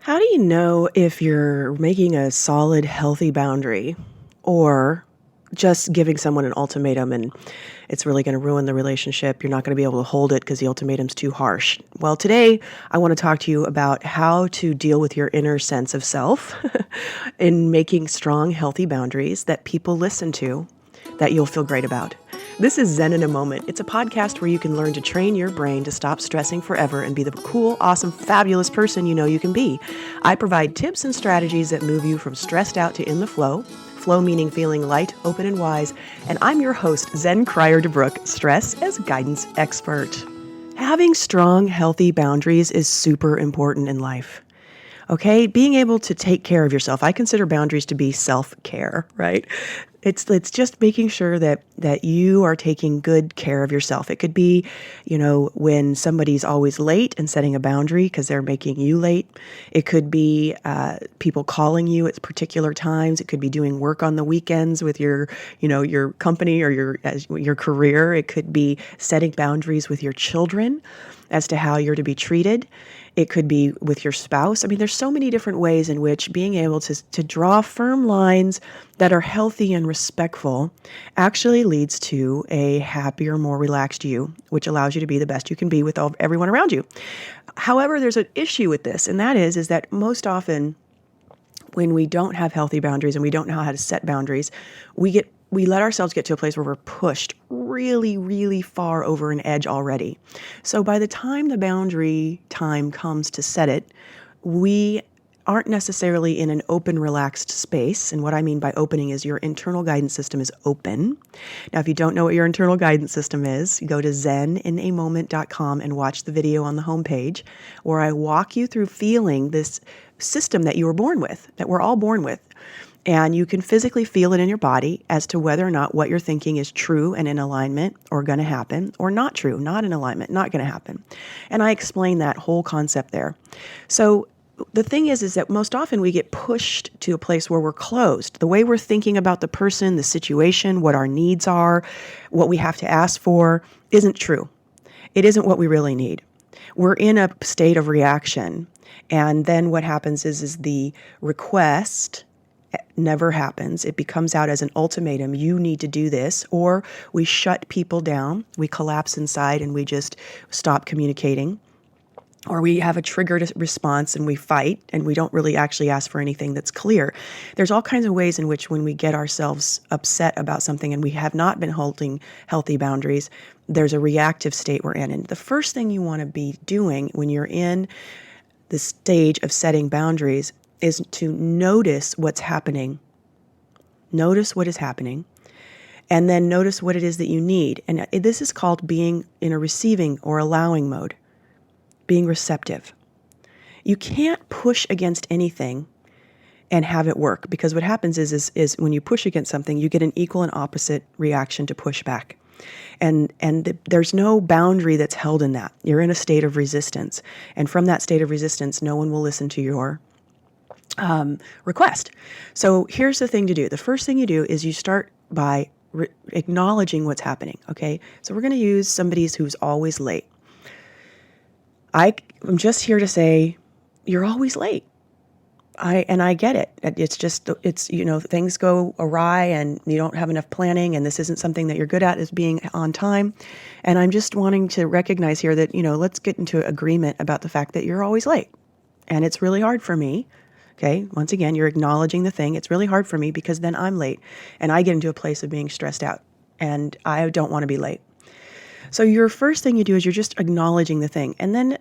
How do you know if you're making a solid, healthy boundary or just giving someone an ultimatum and it's really going to ruin the relationship? You're not going to be able to hold it because the ultimatum's too harsh. Well, today I want to talk to you about how to deal with your inner sense of self in making strong, healthy boundaries that people listen to that you'll feel great about. This is Zen in a Moment. It's a podcast where you can learn to train your brain to stop stressing forever and be the cool, awesome, fabulous person you know you can be. I provide tips and strategies that move you from stressed out to in the flow. Flow meaning feeling light, open, and wise. And I'm your host, Zen Cryer DeBrook, stress as guidance expert. Having strong, healthy boundaries is super important in life. Okay, being able to take care of yourself. I consider boundaries to be self-care, right? It's just making sure that you are taking good care of yourself. It could be, when somebody's always late and setting a boundary because they're making you late. It could be people calling you at particular times. It could be doing work on the weekends with your company or your career. It could be setting boundaries with your children as to how you're to be treated. It could be with your spouse. I mean, there's so many different ways in which being able to draw firm lines that are healthy and respectful actually leads to a happier, more relaxed you, which allows you to be the best you can be with everyone around you. However, there's an issue with this, and that is that most often when we don't have healthy boundaries and we don't know how to set boundaries, we let ourselves get to a place where we're pushed really, really far over an edge already. So by the time the boundary time comes to set it, we aren't necessarily in an open, relaxed space. And what I mean by opening is your internal guidance system is open. Now, if you don't know what your internal guidance system is, you go to zeninamoment.com and watch the video on the homepage where I walk you through feeling this system that you were born with, that we're all born with. And you can physically feel it in your body as to whether or not what you're thinking is true and in alignment or going to happen, or not true, not in alignment, not going to happen. And I explain that whole concept there. So the thing is that most often we get pushed to a place where we're closed. The way we're thinking about the person, the situation, what our needs are, what we have to ask for isn't true. It isn't what we really need. We're in a state of reaction. And then what happens is the request never happens. It becomes out as an ultimatum. You need to do this. Or we shut people down. We collapse inside and we just stop communicating. Or we have a triggered response and we fight and we don't really actually ask for anything that's clear. There's all kinds of ways in which when we get ourselves upset about something and we have not been holding healthy boundaries, there's a reactive state we're in. And the first thing you want to be doing when you're in the stage of setting boundaries is to notice what's happening. Notice what is happening. And then notice what it is that you need. And this is called being in a receiving or allowing mode. Being receptive. You can't push against anything and have it work, because what happens is when you push against something, you get an equal and opposite reaction to push back. And there's no boundary that's held in that. You're in a state of resistance. And from that state of resistance, no one will listen to your request. So here's the thing to do. The first thing you do is you start by acknowledging what's happening. Okay. So we're going to use somebody who's always late. I'm just here to say, you're always late. I get it. It's things go awry and you don't have enough planning and this isn't something that you're good at, is being on time. And I'm just wanting to recognize here that, let's get into agreement about the fact that you're always late. And it's really hard for me. Okay. Once again, you're acknowledging the thing. It's really hard for me because then I'm late and I get into a place of being stressed out and I don't want to be late. So your first thing you do is you're just acknowledging the thing. And then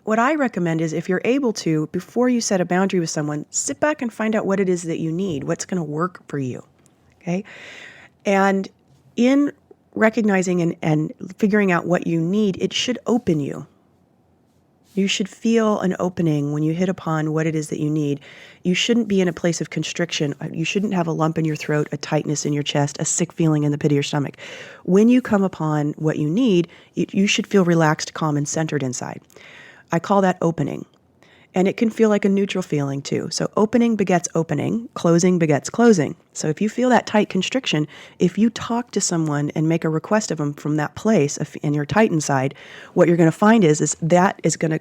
what I recommend is, if you're able to, before you set a boundary with someone, sit back and find out what it is that you need, what's going to work for you. Okay. And in recognizing and figuring out what you need, it should open you. You should feel an opening when you hit upon what it is that you need. You shouldn't be in a place of constriction. You shouldn't have a lump in your throat, a tightness in your chest, a sick feeling in the pit of your stomach. When you come upon what you need, you should feel relaxed, calm, and centered inside. I call that opening. And it can feel like a neutral feeling too. So opening begets opening, closing begets closing. So if you feel that tight constriction, if you talk to someone and make a request of them from that place and you're tight inside, what you're going to find is that is going to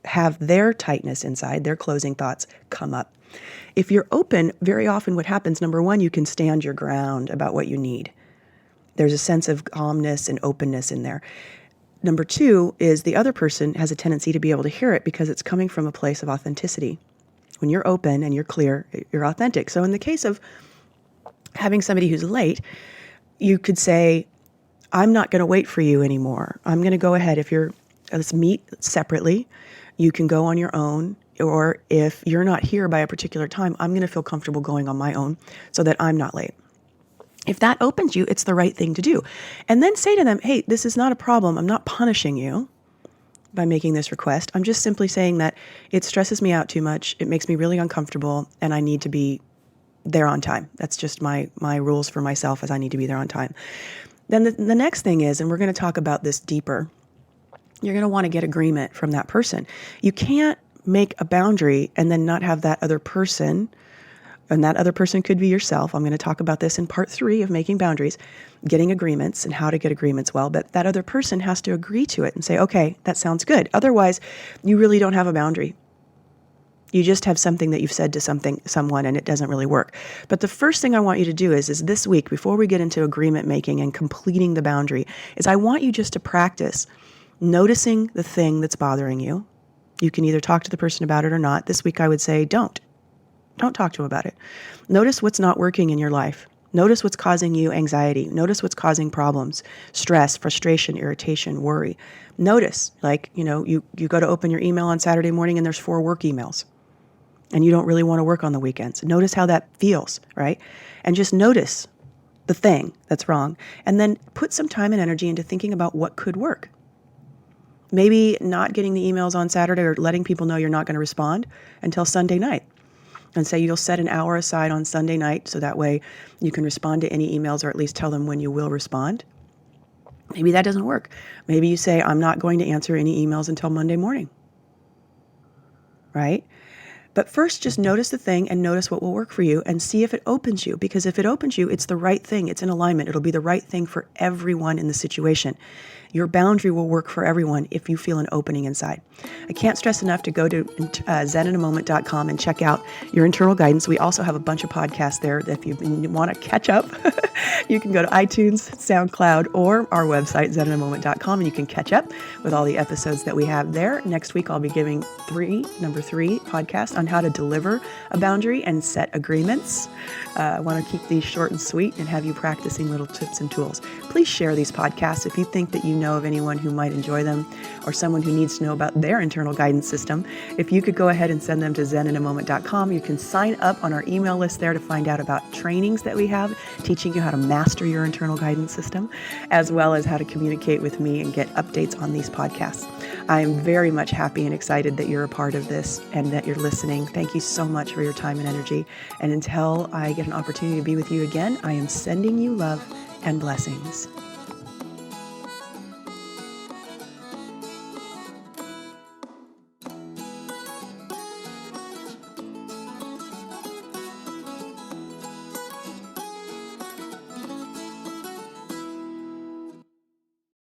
have their tightness inside, their closing thoughts come up. If you're open, very often what happens, number one, you can stand your ground about what you need. There's a sense of calmness and openness in there. Number two is the other person has a tendency to be able to hear it because it's coming from a place of authenticity. When you're open and you're clear, you're authentic. So in the case of having somebody who's late, you could say, I'm not going to wait for you anymore. I'm going to go ahead. Let's meet separately. You can go on your own. Or if you're not here by a particular time, I'm going to feel comfortable going on my own so that I'm not late. If that opens you, it's the right thing to do. And then say to them, hey, this is not a problem. I'm not punishing you by making this request. I'm just simply saying that it stresses me out too much. It makes me really uncomfortable and I need to be there on time. That's just my rules for myself, as I need to be there on time. Then the next thing is, and we're going to talk about this deeper, you're going to want to get agreement from that person. You can't make a boundary and then not have that other person, and that other person could be yourself. I'm going to talk about this in part 3 of making boundaries, getting agreements and how to get agreements well, but that other person has to agree to it and say, okay, that sounds good. Otherwise, you really don't have a boundary. You just have something that you've said to someone, and it doesn't really work. But the first thing I want you to do is this week, before we get into agreement making and completing the boundary, is I want you just to practice noticing the thing that's bothering you. You can either talk to the person about it or not. This week I would say don't talk to them about it. Notice what's not working in your life. Notice what's causing you anxiety. Notice what's causing problems, stress, frustration, irritation, worry. Notice, you go to open your email on Saturday morning and there's 4 work emails and you don't really want to work on the weekends. Notice how that feels, right? And just notice the thing that's wrong, and then put some time and energy into thinking about what could work. Maybe not getting the emails on Saturday or letting people know you're not going to respond until Sunday night. And say you'll set an hour aside on Sunday night so that way you can respond to any emails or at least tell them when you will respond. Maybe that doesn't work. Maybe you say, I'm not going to answer any emails until Monday morning. Right? But first, just notice the thing and notice what will work for you and see if it opens you. Because if it opens you, it's the right thing. It's in alignment. It'll be the right thing for everyone in the situation. Your boundary will work for everyone if you feel an opening inside. I can't stress enough to go to zeninamoment.com and check out your internal guidance. We also have a bunch of podcasts there that if you want to catch up, you can go to iTunes, SoundCloud, or our website, zeninamoment.com, and you can catch up with all the episodes that we have there. Next week, I'll be giving number 3 podcast on how to deliver a boundary and set agreements. I want to keep these short and sweet and have you practicing little tips and tools. Please share these podcasts if you think that you know of anyone who might enjoy them or someone who needs to know about their internal guidance system. If you could go ahead and send them to zeninamoment.com, you can sign up on our email list there to find out about trainings that we have teaching you how to master your internal guidance system, as well as how to communicate with me and get updates on these podcasts. I am very much happy and excited that you're a part of this and that you're listening. Thank you so much for your time and energy. And until I get an opportunity to be with you again, I am sending you love and blessings.